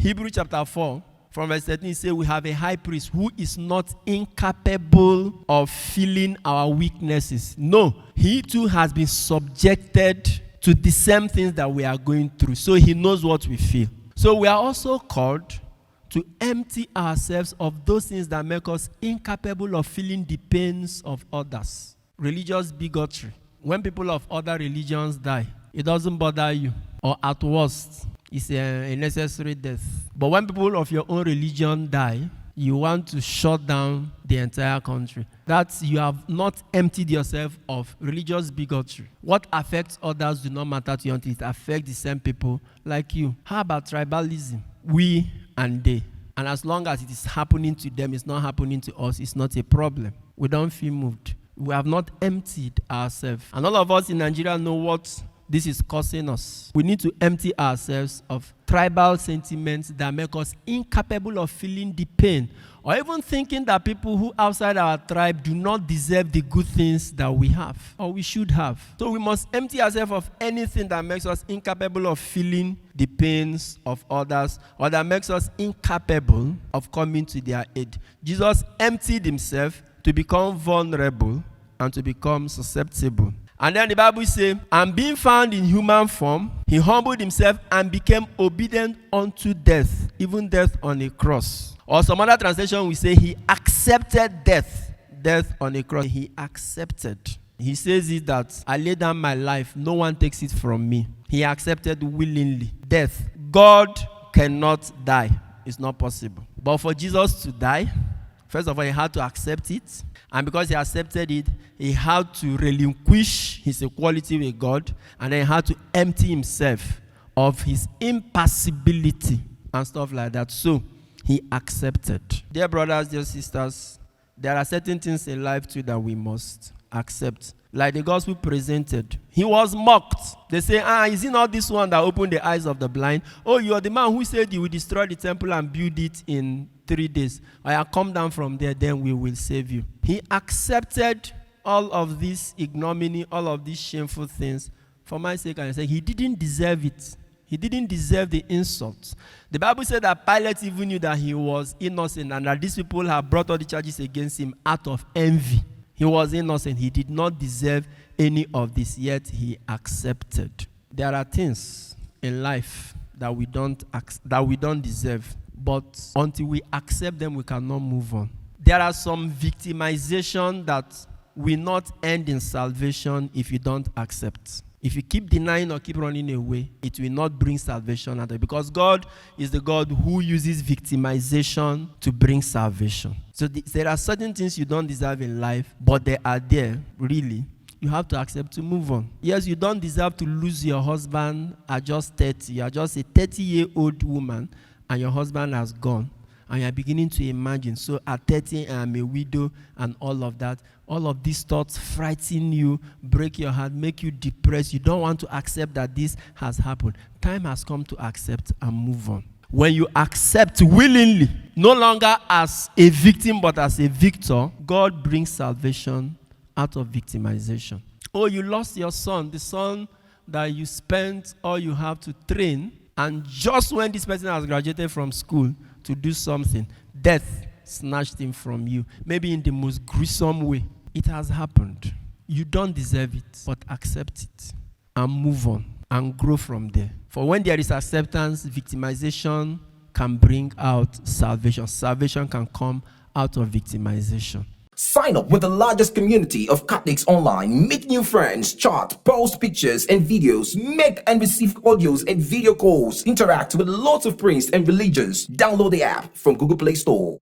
Hebrews chapter 4, from verse 13, it says, we have a high priest who is not incapable of feeling our weaknesses. No, he too has been subjected to the same things that we are going through. So he knows what we feel. So we are also called to empty ourselves of those things that make us incapable of feeling the pains of others. Religious bigotry. When people of other religions die, it doesn't bother you. Or at worst, it's a necessary death. But when people of your own religion die, you want to shut down the entire country. That you have not emptied yourself of religious bigotry. What affects others do not matter to you until it affects the same people like you. How about tribalism? We and they. And as long as it is happening to them, it's not happening to us, it's not a problem. We don't feel moved. We have not emptied ourselves. And all of us in Nigeria know what this is causing us. We need to empty ourselves of tribal sentiments that make us incapable of feeling the pain, or even thinking that people who outside our tribe do not deserve the good things that we have or we should have. So we must empty ourselves of anything that makes us incapable of feeling the pains of others, or that makes us incapable of coming to their aid. Jesus emptied himself to become vulnerable and to become susceptible. And then the Bible says, and being found in human form, he humbled himself and became obedient unto death, even death on a cross. Or some other translation will say, he accepted death on a cross. He accepted. He says it that, I lay down my life, no one takes it from me. He accepted willingly death. God cannot die. It's not possible. But for Jesus to die, first of all, he had to accept it. And because he accepted it, he had to relinquish his equality with God. And then he had to empty himself of his impassibility and stuff like that. So he accepted. Dear brothers, dear sisters, there are certain things in life too that we must accept. Like the gospel presented. He was mocked. They say, is it not this one that opened the eyes of the blind? Oh, you are the man who said you will destroy the temple and build it in 3 days. I will come down from there, then we will save you. He accepted all of this ignominy, all of these shameful things for my sake. And I said, he didn't deserve it. He didn't deserve the insults. The Bible said that Pilate even knew that he was innocent and that these people have brought all the charges against him out of envy. He was innocent. He did not deserve any of this, yet he accepted. There are things in life that we don't deserve, but until we accept them, we cannot move on. There are some victimization that will not end in salvation if you don't accept. If you keep denying or keep running away, it will not bring salvation at all, because God is the God who uses victimization to bring salvation. So there are certain things you don't deserve in life, but they are there, really. You have to accept to move on. Yes, you don't deserve to lose your husband at just 30. You are just a 30-year-old woman, and your husband has gone. And you are beginning to imagine, so at 30, I am a widow, and all of that. All of these thoughts frighten you, break your heart, make you depressed. You don't want to accept that this has happened. Time has come to accept and move on. When you accept willingly, no longer as a victim, but as a victor, God brings salvation out of victimization. Oh, you lost your son, the son that you spent all you have to train, and just when this person has graduated from school to do something, death snatched him from you, maybe in the most gruesome way. It has happened. You don't deserve it, but accept it and move on and grow from there. For when there is acceptance, victimization can bring out salvation. Salvation can come out of victimization. Sign up with the largest community of Catholics online. Make new friends, chat, post pictures and videos, make and receive audios and video calls, interact with lots of priests and religions. Download the app from Google Play Store.